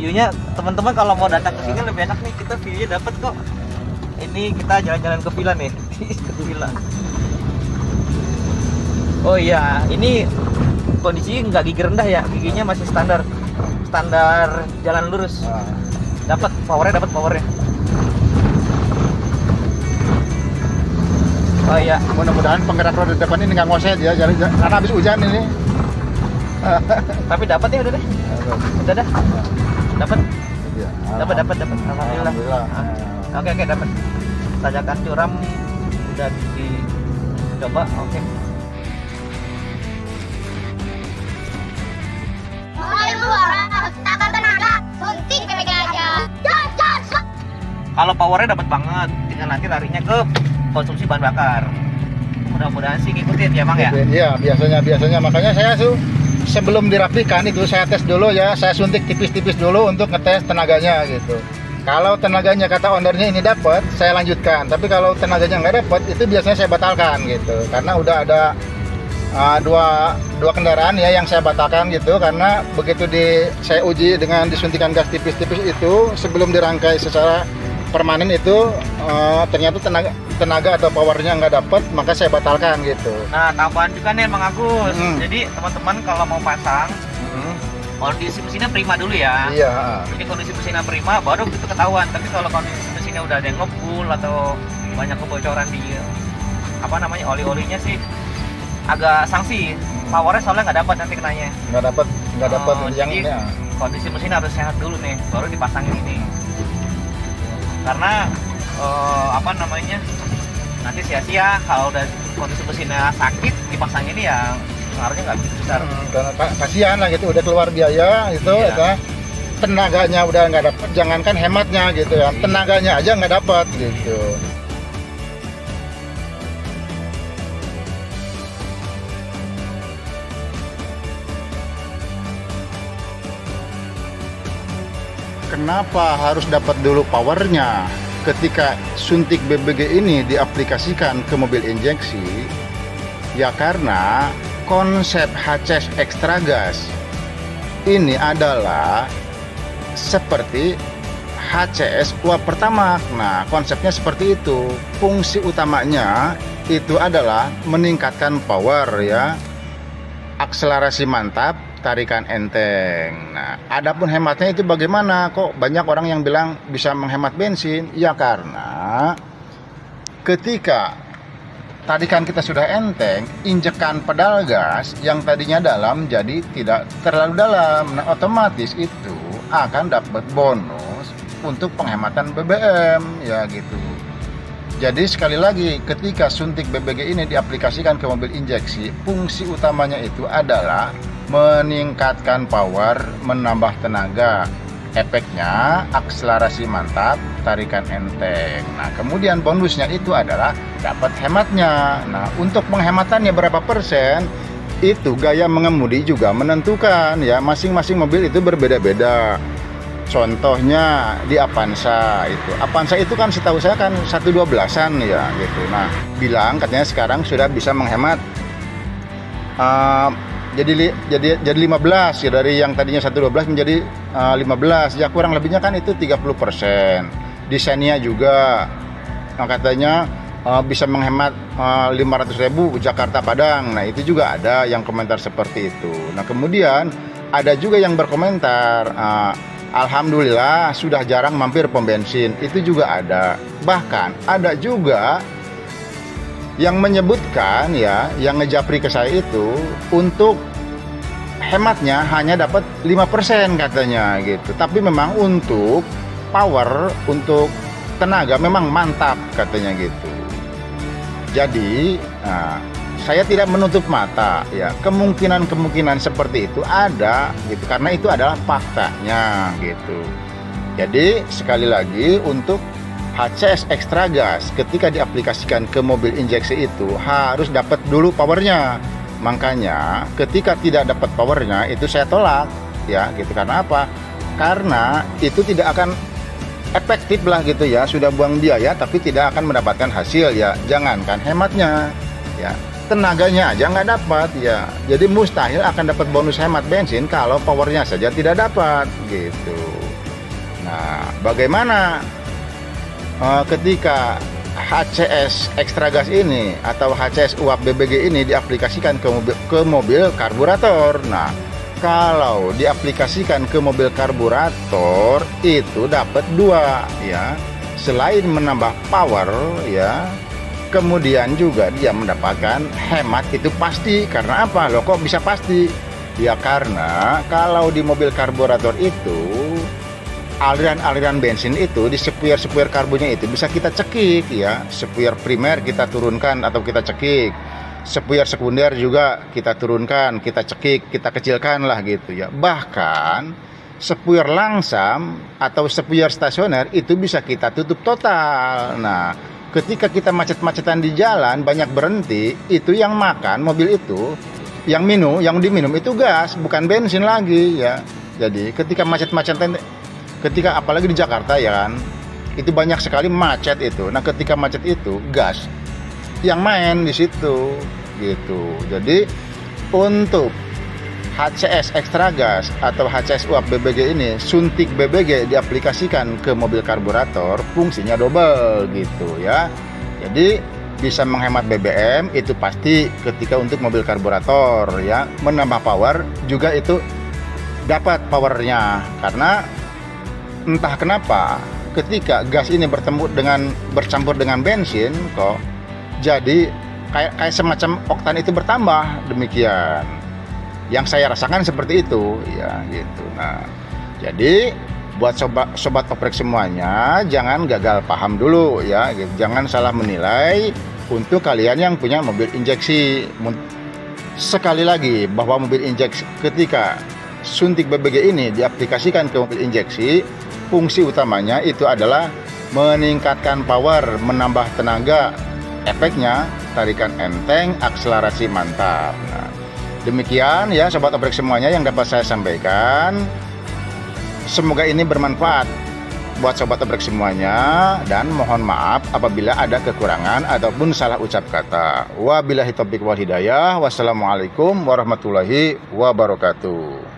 View-nya teman-teman kalau mau datang ke sini lebih enak nih, kita view-nya dapat kok. Ini kita jalan-jalan ke villa nih. Ke villa. Oh iya, ini kondisi nggak gigi rendah ya, giginya masih standar jalan lurus. Dapat powernya. Oh iya, mudah-mudahan penggerak roda depan ini nggak ngoset ya, karena habis hujan ini. Tapi dapat ya, udah deh. Udah dah. Dapat. Ya, Dapat. Alhamdulillah. Oke, dapat. Tanjakan curam udah dicoba, oke. Kalau powernya dapat banget, tinggal nanti larinya ke konsumsi bahan bakar. Mudah-mudahan sih ngikutin ya Bang ya. Iya, biasanya makanya saya tuh sebelum dirapikan itu saya tes dulu ya, saya suntik tipis-tipis dulu untuk ngetes tenaganya gitu. Kalau tenaganya kata ownernya ini dapat, saya lanjutkan. Tapi kalau tenaganya nggak dapat, itu biasanya saya batalkan gitu. Karena udah ada dua kendaraan ya yang saya batalkan gitu, karena begitu saya uji dengan disuntikan gas tipis-tipis itu sebelum dirangkai secara permanen itu ternyata tenaga atau powernya nggak dapat, maka saya batalkan gitu. Nah, tambahan juga nih Bang Agus. Jadi teman-teman kalau mau pasang kondisi mesinnya prima dulu ya. Iya. Jadi kondisi mesinnya prima baru itu ketahuan. Tapi kalau kondisi mesinnya udah ada yang ngebul atau banyak kebocoran di oli-olinya sih agak sanksi. Powernya soalnya nggak dapat nanti kenanya. Nggak dapat yang ini. Kondisi mesin harus sehat dulu nih, baru dipasangin ini. Karena nanti sia-sia kalau udah kondisi mesinnya sakit dipasang ini ya pengaruhnya nggak begitu besar. Kasihan lah gitu, udah keluar biaya gitu, ya. Tenaganya udah nggak dapat, jangankan hematnya gitu ya, tenaganya aja nggak dapat gitu. Kenapa harus dapat dulu powernya ketika suntik BBG ini diaplikasikan ke mobil injeksi? Ya karena konsep HCS Extra Gas ini adalah seperti HCS uap pertamax. Nah, konsepnya seperti itu. Fungsi utamanya itu adalah meningkatkan power ya, akselerasi mantap, tarikan enteng. Nah, adapun hematnya itu bagaimana? Kok banyak orang yang bilang bisa menghemat bensin? Ya karena ketika tarikan kita sudah enteng, injekan pedal gas yang tadinya dalam jadi tidak terlalu dalam. Nah, otomatis itu akan dapat bonus untuk penghematan BBM ya gitu. Jadi sekali lagi, ketika suntik BBG ini diaplikasikan ke mobil injeksi, fungsi utamanya itu adalah meningkatkan power, menambah tenaga. Efeknya akselerasi mantap, tarikan enteng. Nah, kemudian bonusnya itu adalah dapat hematnya. Nah, untuk penghematannya berapa persen, itu gaya mengemudi juga menentukan ya. Masing-masing mobil itu berbeda-beda. Contohnya di Avanza itu. Avanza itu kan setahu saya kan 112-an ya gitu. Nah, bilang katanya sekarang sudah bisa menghemat jadi 15 ya, dari yang tadinya 112 menjadi 15. Ya kurang lebihnya kan itu 30%. Desainnya juga katanya bisa menghemat 500.000 Jakarta Padang. Nah, itu juga ada yang komentar seperti itu. Nah, kemudian ada juga yang berkomentar alhamdulillah sudah jarang mampir pom bensin. Itu juga ada. Bahkan ada juga yang menyebutkan ya, yang ngejapri ke saya itu untuk hematnya hanya dapat 5% katanya gitu. Tapi memang untuk power, untuk tenaga memang mantap katanya gitu. Jadi saya tidak menutup mata ya, kemungkinan seperti itu ada gitu, karena itu adalah faktanya gitu. Jadi sekali lagi, untuk HCS Extra Gas ketika diaplikasikan ke mobil injeksi itu harus dapat dulu powernya. Makanya ketika tidak dapat powernya itu saya tolak ya gitu. Karena apa? Karena itu tidak akan efektif lah gitu ya, sudah buang biaya tapi tidak akan mendapatkan hasil ya. Jangankan hematnya ya, tenaganya aja nggak dapat ya. Jadi mustahil akan dapat bonus hemat bensin kalau powernya saja tidak dapat gitu. Nah, bagaimana ketika HCS ekstra gas ini atau HCS uap BBG ini diaplikasikan ke mobil karburator? Nah, kalau diaplikasikan ke mobil karburator itu dapat dua ya. Selain menambah power ya, kemudian juga dia mendapatkan hemat, itu pasti. Karena apa? Loh kok bisa pasti? Ya karena kalau di mobil karburator itu aliran-aliran bensin itu di sepuir-sepuir karbunya itu bisa kita cekik ya. Sepuir primer kita turunkan atau kita cekik. Sepuir sekunder juga kita turunkan, kita cekik, kita kecilkan lah gitu ya. Bahkan sepuir langsam atau sepuir stasioner itu bisa kita tutup total. Nah, ketika kita macet-macetan di jalan, banyak berhenti, itu yang makan mobil itu, yang diminum itu gas, bukan bensin lagi ya. Jadi ketika macet-macetan, ketika apalagi di Jakarta ya kan, itu banyak sekali macet itu. Nah, ketika macet itu gas yang main di situ gitu. Jadi untuk HCS ekstra gas atau HCS uap BBG ini, suntik BBG diaplikasikan ke mobil karburator, fungsinya double gitu ya. Jadi bisa menghemat BBM itu pasti ketika untuk mobil karburator ya. Menambah power juga itu dapat powernya, karena entah kenapa ketika gas ini bercampur dengan bensin kok jadi kayak semacam oktan itu bertambah, demikian. Yang saya rasakan seperti itu ya gitu. Nah, jadi buat sobat oprek semuanya, jangan gagal paham dulu ya gitu. Jangan salah menilai untuk kalian yang punya mobil injeksi. Sekali lagi bahwa mobil injeksi, ketika suntik BBG ini diaplikasikan ke mobil injeksi, fungsi utamanya itu adalah meningkatkan power, menambah tenaga. Efeknya tarikan enteng, akselerasi mantap. Nah, demikian ya sobat oprek semuanya yang dapat saya sampaikan. Semoga ini bermanfaat buat sobat oprek semuanya, dan mohon maaf apabila ada kekurangan ataupun salah ucap kata. Wabillahi taufiq wal hidayah. Wassalamualaikum warahmatullahi wabarakatuh.